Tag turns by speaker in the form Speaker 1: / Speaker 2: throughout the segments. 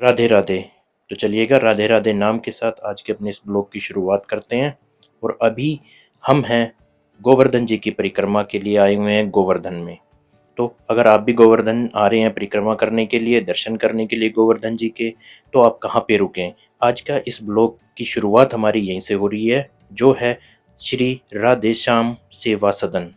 Speaker 1: राधे राधे। तो चलिएगा राधे राधे नाम के साथ आज के अपने इस ब्लॉग की शुरुआत करते हैं। और अभी हम हैं गोवर्धन जी की परिक्रमा के लिए आए हुए हैं गोवर्धन में। तो अगर आप भी गोवर्धन आ रहे हैं परिक्रमा करने के लिए, दर्शन करने के लिए गोवर्धन जी के, तो आप कहाँ पे रुकें। आज का इस ब्लॉग की शुरुआत हमारी यहीं से हो रही है, जो है श्री राधे श्याम सेवा सदन।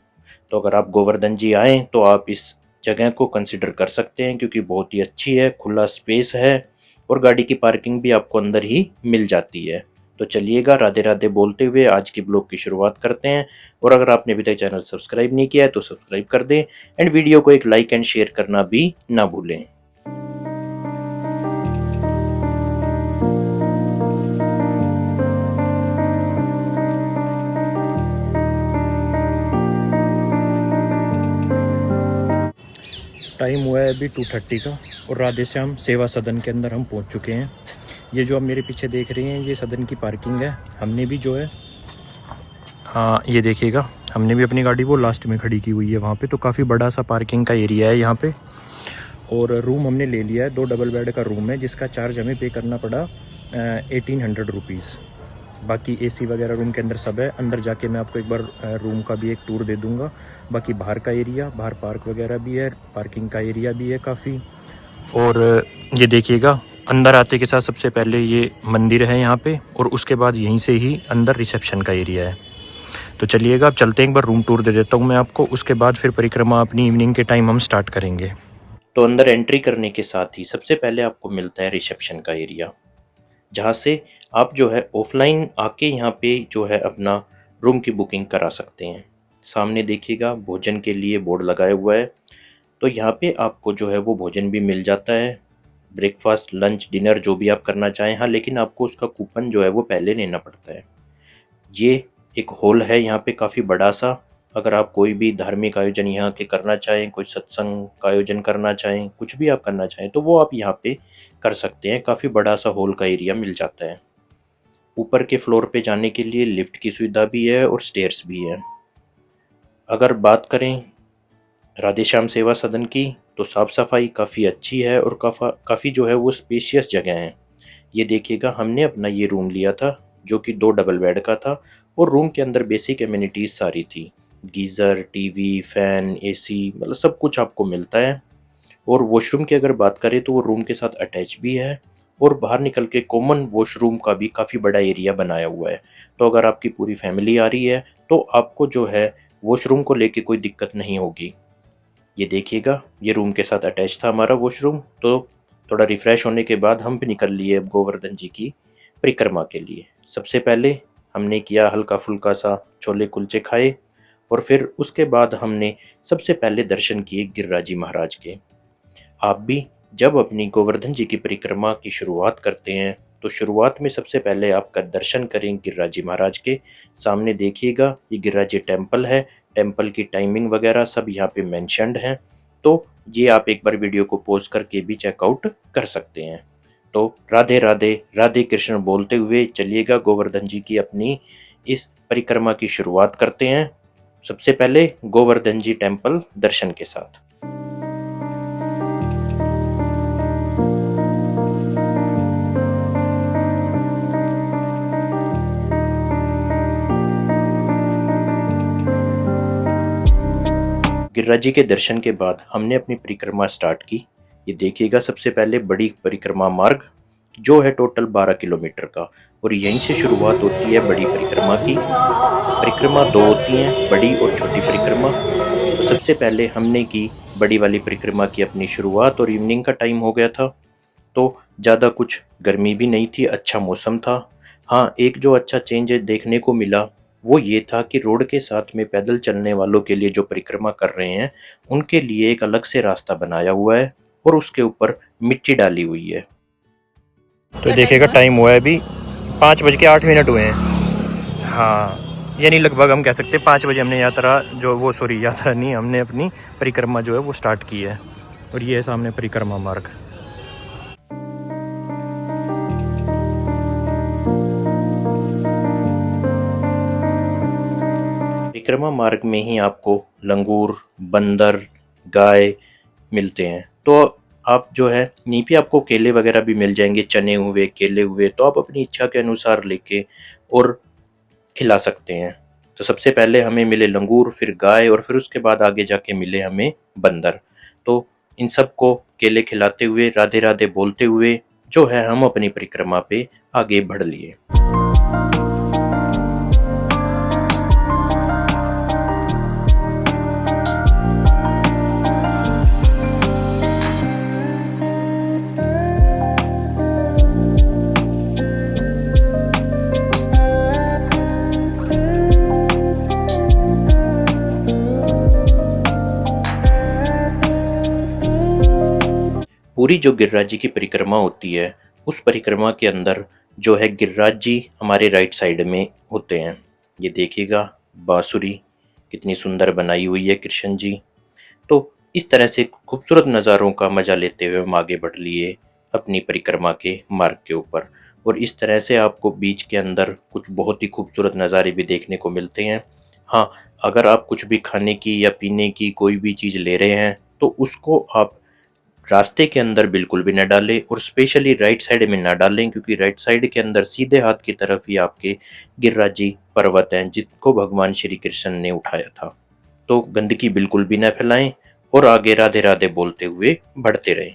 Speaker 1: तो अगर आप गोवर्धन जी आएँ तो आप इस जगह को कंसिडर कर सकते हैं, क्योंकि बहुत ही अच्छी है, खुला स्पेस है और गाड़ी की पार्किंग भी आपको अंदर ही मिल जाती है। तो चलिएगा राधे राधे बोलते हुए आज की ब्लॉग की शुरुआत करते हैं। और अगर आपने अभी तक चैनल सब्सक्राइब नहीं किया है तो सब्सक्राइब कर दें एंड वीडियो को एक लाइक एंड शेयर करना भी ना भूलें। टाइम हुआ है अभी 2:30 का और राधे श्याम सेवा सदन के अंदर हम पहुंच चुके हैं। ये जो आप मेरे पीछे देख रहे हैं ये सदन की पार्किंग है। हमने भी जो है, हाँ ये देखिएगा, हमने भी अपनी गाड़ी वो लास्ट में खड़ी की हुई है वहाँ पे। तो काफ़ी बड़ा सा पार्किंग का एरिया है यहाँ पे। और रूम हमने ले लिया है, 2 डबल बेड का रूम है जिसका चार्ज हमें पे करना पड़ा 1800 रुपीज़। बाकी एसी वगैरह रूम के अंदर सब है। अंदर जाके मैं आपको एक बार रूम का भी एक टूर दे दूंगा। बाकी बाहर का एरिया, बाहर पार्क वगैरह भी है, पार्किंग का एरिया भी है काफ़ी। और ये देखिएगा, अंदर आते के साथ सबसे पहले ये मंदिर है यहाँ पे और उसके बाद यहीं से ही अंदर रिसेप्शन का एरिया है। तो चलिएगा अब चलते हैं, एक बार रूम टूर दे देता हूँ मैं आपको, उसके बाद फिर परिक्रमा अपनी इवनिंग के टाइम हम स्टार्ट करेंगे। तो अंदर एंट्री करने के साथ ही सबसे पहले आपको मिलता है रिसेप्शन का एरिया, जहाँ से आप जो है ऑफलाइन आके यहाँ पे जो है अपना रूम की बुकिंग करा सकते हैं। सामने देखिएगा भोजन के लिए बोर्ड लगाया हुआ है, तो यहाँ पे आपको जो है वो भोजन भी मिल जाता है, ब्रेकफास्ट लंच डिनर जो भी आप करना चाहें। हाँ लेकिन आपको उसका कूपन जो है वो पहले लेना पड़ता है। ये एक हॉल है यहाँ पे काफ़ी बड़ा सा। अगर आप कोई भी धार्मिक आयोजन यहाँ के करना चाहें, कोई सत्संग का आयोजन करना चाहें, कुछ भी आप करना चाहें तो वो आप यहाँ पे कर सकते हैं। काफ़ी बड़ा सा हॉल का एरिया मिल जाता है। ऊपर के फ्लोर पे जाने के लिए लिफ्ट की सुविधा भी है और स्टेयर्स भी है। अगर बात करें राधे श्याम सेवा सदन की, तो साफ़ सफाई काफ़ी अच्छी है और काफ़ी जो है वो स्पेशियस जगह है। ये देखिएगा, हमने अपना ये रूम लिया था जो कि 2 डबल बेड का था और रूम के अंदर बेसिक एमिनिटीज़ सारी थी, गीज़र, टीवी, फ़ैन, एसी, मतलब सब कुछ आपको मिलता है। और वॉशरूम की अगर बात करें तो वो रूम के साथ अटैच भी है और बाहर निकल के कॉमन वॉशरूम का भी काफ़ी बड़ा एरिया बनाया हुआ है। तो अगर आपकी पूरी फैमिली आ रही है तो आपको जो है वॉशरूम को लेके कोई दिक्कत नहीं होगी। ये देखिएगा, ये रूम के साथ अटैच था हमारा वॉशरूम। तो थोड़ा रिफ़्रेश होने के बाद हम भी निकल लिए अब गोवर्धन जी की परिक्रमा के लिए। सबसे पहले हमने किया हल्का फुल्का सा छोले कुलचे खाए और फिर उसके बाद हमने सबसे पहले दर्शन किए गिरिराज महाराज के। आप भी जब अपनी गोवर्धन जी की परिक्रमा की शुरुआत करते हैं तो शुरुआत में सबसे पहले आपका दर्शन करें गिरिराज महाराज के। सामने देखिएगा ये गिरिराज टेम्पल है, टेम्पल की टाइमिंग वगैरह सब यहाँ पे मेंशन्ड हैं। तो ये आप एक बार वीडियो को पॉज करके भी चेकआउट कर सकते हैं। तो राधे राधे राधे कृष्ण बोलते हुए चलिएगा गोवर्धन जी की अपनी इस परिक्रमा की शुरुआत करते हैं। सबसे पहले गोवर्धन जी टेम्पल दर्शन के साथ। गिरिराज जी के दर्शन के बाद हमने अपनी परिक्रमा स्टार्ट की। ये देखिएगा, सबसे पहले बड़ी परिक्रमा मार्ग जो है टोटल 12 किलोमीटर का, और यहीं से शुरुआत होती है बड़ी परिक्रमा की। परिक्रमा 2 होती हैं, बड़ी और छोटी परिक्रमा। तो सबसे पहले हमने की बड़ी वाली परिक्रमा की अपनी शुरुआत और इवनिंग का टाइम हो गया था, तो ज़्यादा कुछ गर्मी भी नहीं थी, अच्छा मौसम था। हाँ एक जो अच्छा चेंज देखने को मिला वो ये था कि रोड के साथ में पैदल चलने वालों के लिए जो परिक्रमा कर रहे हैं उनके लिए एक अलग से रास्ता बनाया हुआ है और उसके ऊपर मिट्टी डाली हुई है। तो देखिएगा टाइम हुआ है अभी 5:08 हुए हैं। हाँ यानी लगभग हम कह सकते हैं 5 बजे हमने यात्रा जो वो सॉरी यात्रा नहीं, हमने अपनी परिक्रमा जो है वो स्टार्ट की है। और ये है सामने परिक्रमा मार्ग। परिक्रमा मार्ग में ही आपको लंगूर, बंदर, गाय मिलते हैं। तो आप जो है यहीं पे आपको केले वगैरह भी मिल जाएंगे, चने हुए, केले हुए, तो आप अपनी इच्छा के अनुसार लेके और खिला सकते हैं। तो सबसे पहले हमें मिले लंगूर, फिर गाय, और फिर उसके बाद आगे जाके मिले हमें बंदर। तो इन सबको केले खिलाते हुए, राधे राधे बोलते हुए जो है हम अपनी परिक्रमा पे आगे बढ़ लिए। पूरी जो गिरिराज जी की परिक्रमा होती है, उस परिक्रमा के अंदर जो है गिरिराज जी हमारे राइट साइड में होते हैं। ये देखिएगा बांसुरी कितनी सुंदर बनाई हुई है कृष्ण जी। तो इस तरह से खूबसूरत नज़ारों का मजा लेते हुए हम आगे बढ़ लिए अपनी परिक्रमा के मार्ग के ऊपर। और इस तरह से आपको बीच के अंदर कुछ बहुत ही खूबसूरत नज़ारे भी देखने को मिलते हैं। हाँ, अगर आप कुछ भी खाने की या पीने की कोई भी चीज़ ले रहे हैं तो उसको आप रास्ते के अंदर बिल्कुल भी न डालें, और स्पेशली राइट साइड में ना डालें, क्योंकि राइट साइड के अंदर सीधे हाथ की तरफ ही आपके गिरिराज जी पर्वत हैं जिनको भगवान श्री कृष्ण ने उठाया था। तो गंदगी बिल्कुल भी न फैलाएं और आगे राधे राधे बोलते हुए बढ़ते रहें।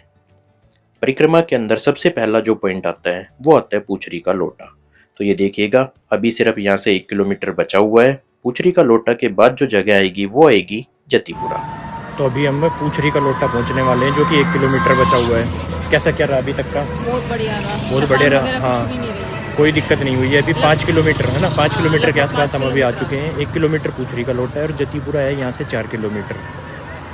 Speaker 1: परिक्रमा के अंदर सबसे पहला जो पॉइंट आता है वो आता है पूछरी का लोटा। तो ये देखिएगा अभी सिर्फ यहाँ से 1 किलोमीटर बचा हुआ है। पूछरी का लोटा के बाद जो जगह आएगी वो आएगी जतीपुरा। तो अभी हम पूछरी का लोटा पहुंचने वाले हैं, जो कि 1 किलोमीटर बचा हुआ है। कैसा क्या रहा अभी तक का?
Speaker 2: बहुत बढ़िया रहा,
Speaker 1: बहुत बढ़िया रहा। हाँ,
Speaker 2: कुछ भी नहीं रही।
Speaker 1: कोई दिक्कत नहीं हुई है। अभी 5 किलोमीटर है ना, 5 किलोमीटर के आसपास हम अभी आ चुके हैं। 1 किलोमीटर पूछरी का लोटा है और जतीपुरा है यहाँ से 4 किलोमीटर।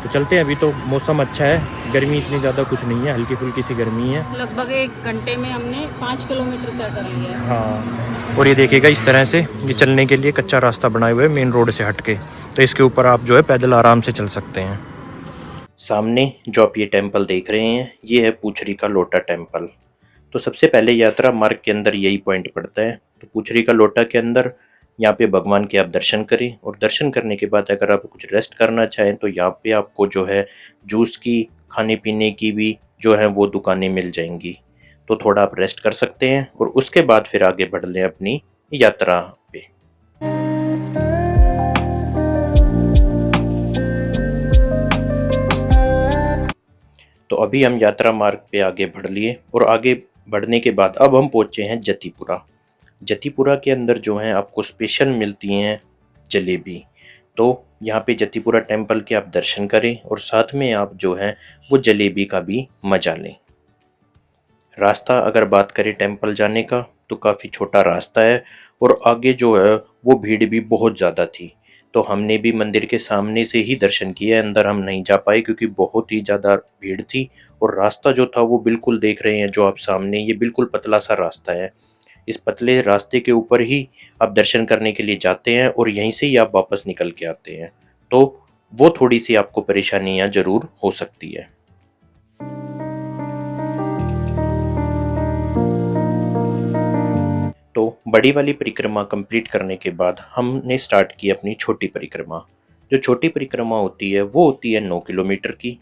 Speaker 1: तो चलते हैं। अभी तो मौसम अच्छा है, गर्मी इतनी ज़्यादा कुछ नहीं है, हल्की फुल्की सी गर्मी है।
Speaker 2: लगभग 1 घंटे में हमने 5 किलोमीटर तय कर लिया है।
Speaker 1: हाँ, और ये देखिएगा इस तरह से ये चलने के लिए कच्चा रास्ता बनाए हुए मेन रोड से हटके, तो इसके ऊपर आप जो है पैदल आराम से चल सकते हैं। सामने जो आप ये टेम्पल देख रहे हैं ये है पूछरी का लोटा टेम्पल। तो सबसे पहले यात्रा मार्ग के अंदर यही पॉइंट पड़ता है। तो पूछरी का लोटा के अंदर यहाँ पे भगवान के आप दर्शन करें, और दर्शन करने के बाद अगर आप कुछ रेस्ट करना चाहें तो यहाँ पे आपको जो है जूस की, खाने पीने की भी जो है वो दुकानें मिल जाएंगी। तो थोड़ा आप रेस्ट कर सकते हैं और उसके बाद फिर आगे बढ़ लें अपनी यात्रा पे। तो अभी हम यात्रा मार्ग पे आगे बढ़ लिए, और आगे बढ़ने के बाद अब हम पहुंचे हैं जतीपुरा। जतीपुरा के अंदर जो है आपको स्पेशल मिलती हैं जलेबी। तो यहाँ पे जतीपुरा टेम्पल के आप दर्शन करें और साथ में आप जो है वो जलेबी का भी मजा लें। रास्ता अगर बात करें टेम्पल जाने का तो काफ़ी छोटा रास्ता है, और आगे जो है वो भीड़ भी बहुत ज़्यादा थी। तो हमने भी मंदिर के सामने से ही दर्शन किया, अंदर हम नहीं जा पाए क्योंकि बहुत ही ज़्यादा भीड़ थी। और रास्ता जो था वो बिल्कुल देख रहे हैं जो आप सामने, ये बिल्कुल पतला सा रास्ता है। इस पतले रास्ते के ऊपर ही आप दर्शन करने के लिए जाते हैं और यहीं से ही आप वापस निकल के आते हैं। तो वो थोड़ी सी आपको परेशानियां जरूर हो सकती है। तो बड़ी वाली परिक्रमा कंप्लीट करने के बाद हमने स्टार्ट की अपनी छोटी परिक्रमा। जो छोटी परिक्रमा होती है वो होती है 9 किलोमीटर की।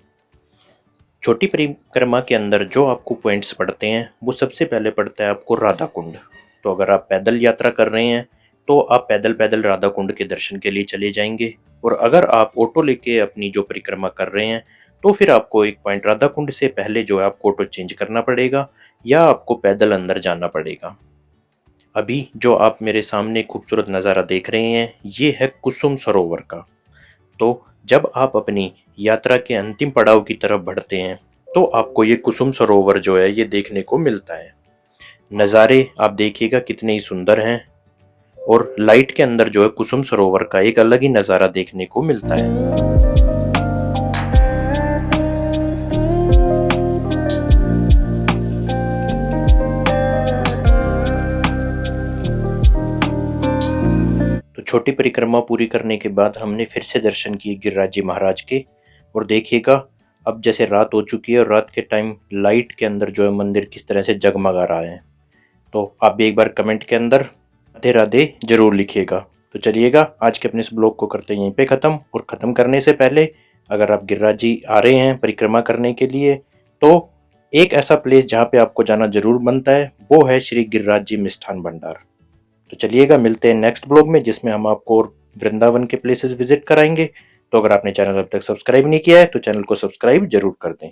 Speaker 1: छोटी परिक्रमा के अंदर जो आपको पॉइंट्स पड़ते हैं वो सबसे पहले पड़ता है आपको राधा कुंड। तो अगर आप पैदल यात्रा कर रहे हैं तो आप पैदल पैदल राधा कुंड के दर्शन के लिए चले जाएंगे, और अगर आप ऑटो लेके अपनी जो परिक्रमा कर रहे हैं तो फिर आपको एक पॉइंट राधा कुंड से पहले जो है आपको ऑटो चेंज करना पड़ेगा या आपको पैदल अंदर जाना पड़ेगा। अभी जो आप मेरे सामने खूबसूरत नज़ारा देख रहे हैं ये है कुसुम सरोवर का। तो जब आप अपनी यात्रा के अंतिम पड़ाव की तरफ बढ़ते हैं तो आपको ये कुसुम सरोवर जो है ये देखने को मिलता है। नज़ारे आप देखिएगा कितने ही सुंदर हैं, और लाइट के अंदर जो है कुसुम सरोवर का एक अलग ही नज़ारा देखने को मिलता है। तो छोटी परिक्रमा पूरी करने के बाद हमने फिर से दर्शन किए गिरिराज जी महाराज के, और देखिएगा अब जैसे रात हो चुकी है और रात के टाइम लाइट के अंदर जो है मंदिर किस तरह से जगमगा रहा है। तो आप भी एक बार कमेंट के अंदर राधे राधे जरूर लिखिएगा। तो चलिएगा आज के अपने इस ब्लॉग को करते हैं यहीं पे ख़त्म, और ख़त्म करने से पहले अगर आप गिरिराज जी आ रहे हैं परिक्रमा करने के लिए तो एक ऐसा प्लेस जहाँ पे आपको जाना जरूर बनता है वो है श्री गिरिराज जी मिष्ठान भंडार। तो चलिएगा, मिलते हैं नेक्स्ट ब्लॉग में जिसमें हम आपको और वृंदावन के प्लेसेस विजिट कराएंगे। तो अगर आपने चैनल अब तक सब्सक्राइब नहीं किया है तो चैनल को सब्सक्राइब जरूर कर दें।